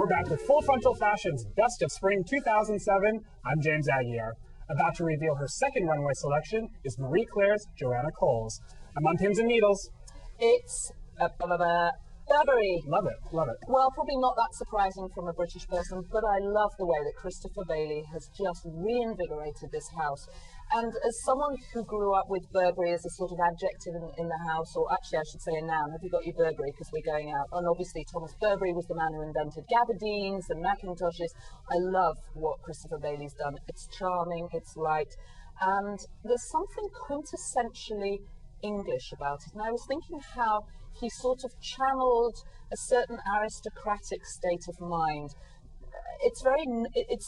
We're back with Full Frontal Fashion's Best of Spring 2007. I'm James Aguiar. About to reveal her second runway selection is Marie Claire's Joanna Coles. I'm on Pins and Needles. It's Burberry. Love it, love it. Well, probably not that surprising from a British person, but I love the way that Christopher Bailey has just reinvigorated this house. And as someone who grew up with Burberry as a sort of adjective in the house, or actually I should say a noun, have you got your Burberry because we're going out? And obviously Thomas Burberry was the man who invented gabardines and Macintoshes. I love what Christopher Bailey's done. It's charming, it's light, and there's something quintessentially English about it. And I was thinking how he sort of channeled a certain aristocratic state of mind. It's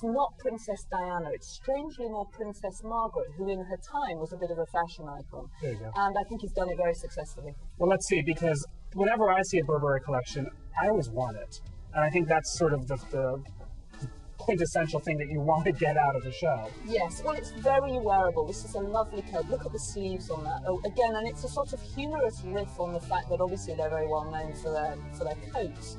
not Princess Diana, it's strangely more Princess Margaret, who in her time was a bit of a fashion icon. There you go. And I think he's done it very successfully. Well, let's see, because whenever I see a Burberry collection, I always want it. And I think that's sort of the quintessential thing that you want to get out of the show. Yes, well, it's very wearable. This is a lovely coat. Look at the sleeves on that. Oh, again, and it's a sort of humorous riff on the fact that obviously they're very well known for their coats.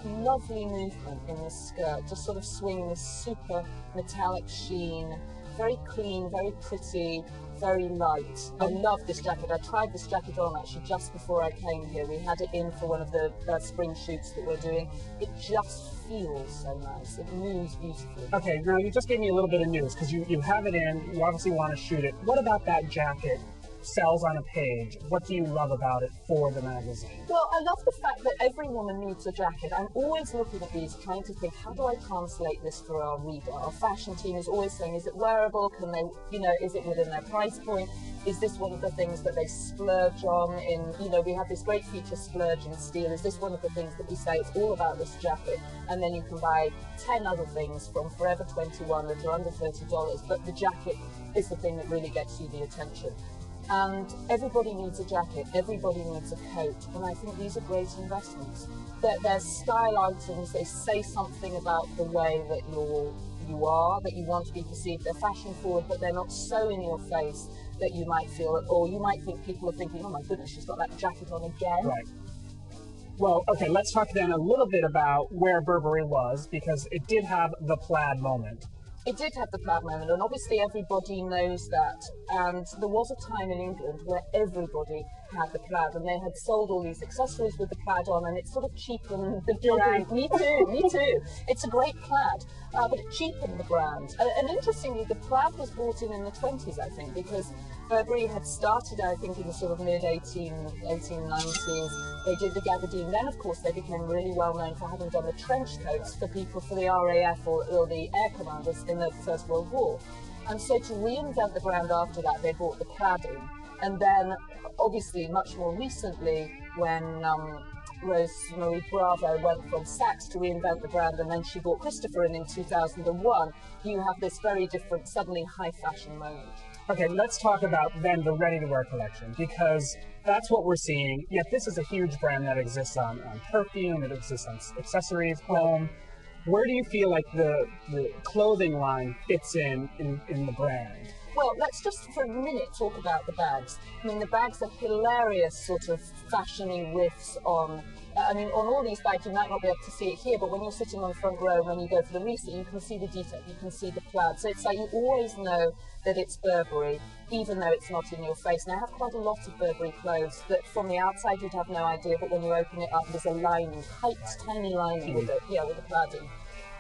Lovely movement in this skirt, just sort of swinging this super metallic sheen, very clean, very pretty, very light. I love this jacket. I tried this jacket on actually just before I came here. We had it in for one of the spring shoots that we're doing. It just feels so nice. It moves beautifully. Okay, now you just gave me a little bit of news, because you have it in, you obviously want to shoot it. What about that jacket sells on a page? What do you love about it for the magazine? Well, I love the fact that every woman needs a jacket. I'm always looking at these, trying to think, how do I translate this for our reader? Our fashion team is always saying, is it wearable? Can they, is it within their price point? Is this one of the things that they splurge on in, we have this great feature, Splurge in Steel. Is this one of the things that we say, it's all about this jacket? And then you can buy 10 other things from Forever 21 that are under $30, but the jacket is the thing that really gets you the attention. And everybody needs a jacket, everybody needs a coat, and I think these are great investments. They're style items, they say something about the way that you are, that you want to be perceived. They're fashion forward, but they're not so in your face that you might feel, or you might think people are thinking, oh my goodness, she's got that jacket on again. Right. Well, okay, let's talk then a little bit about where Burberry was, because it did have the plaid moment. It did have the plaid moment, and obviously everybody knows that. And there was a time in England where everybody had the plaid, and they had sold all these accessories with the plaid on, and it sort of cheapened the brand. Me too, me too. It's a great plaid, but it cheapened the brand. And interestingly, the plaid was brought in the 20s, I think, because Burberry had started, I think, in the sort of mid-1890s. They did the gabardine. Then, of course, they became really well known for having done the trench coats for people for the RAF or the air commanders in the First World War. And so to reinvent the brand after that, they brought the plaid in. And then, obviously, much more recently, when Rosemarie Bravo went from Saks to reinvent the brand, and then she brought Christopher in 2001, you have this very different, suddenly high fashion moment. Okay, let's talk about then the ready-to-wear collection, because that's what we're seeing. Yet this is a huge brand that exists on perfume, it exists on accessories, home. Where do you feel like the clothing line fits in the brand? Well, let's just for a minute talk about the bags. I mean, the bags are hilarious sort of fashiony riffs on, on all these bags, you might not be able to see it here, but when you're sitting on the front row, when you go for the reseat, you can see the detail, you can see the plaid. So it's like you always know that it's Burberry, even though it's not in your face. Now, I have quite a lot of Burberry clothes that from the outside you'd have no idea, but when you open it up, there's a lining, tiny lining with it, with the plaid in.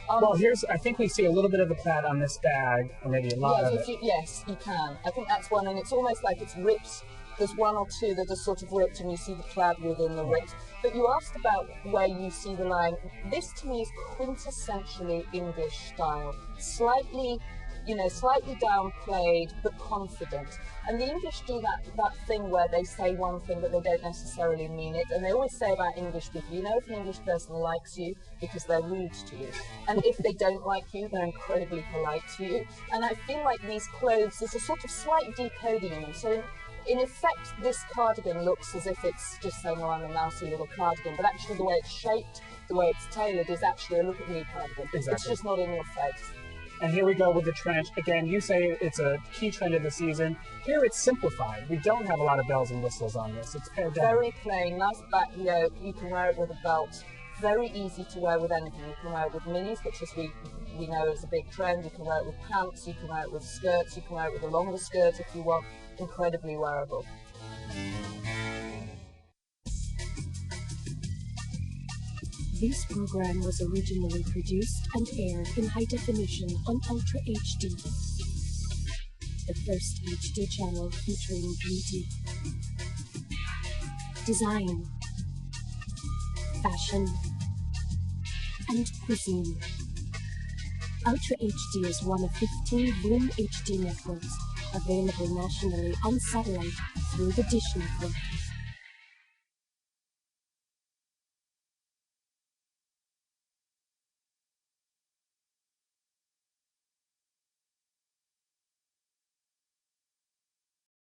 Well, I think we see a little bit of the plaid on this bag, or maybe a lot of it. Yes, you can. I think that's one, and it's almost like it's ripped. There's one or two that are sort of ripped, and you see the plaid within the rips. But you asked about where you see the line. This, to me, is quintessentially English style. Slightly downplayed, but confident. And the English do that thing where they say one thing, but they don't necessarily mean it. And they always say about English people, if an English person likes you because they're rude to you. And if they don't like you, they're incredibly polite to you. And I feel like these clothes, there's a sort of slight decoding in them. So in effect, this cardigan looks as if it's just saying, oh, I'm a mousy little cardigan. But actually the way it's shaped, the way it's tailored is actually a look at me cardigan. Exactly. It's just not in your face. And here we go with the trench. Again, you say it's a key trend of the season. Here it's simplified. We don't have a lot of bells and whistles on this. It's pared down. Very plain, nice back yoke. You can wear it with a belt. very easy to wear with anything. You can wear it with minis, which as we know is a big trend. You can wear it with pants, you can wear it with skirts, you can wear it with a longer skirt if you want. Incredibly wearable. This program was originally produced and aired in high definition on Ultra HD, the first HD channel featuring beauty, design, fashion, and cuisine. Ultra HD is one of 15 Bloom HD networks available nationally on satellite through the Dish Network.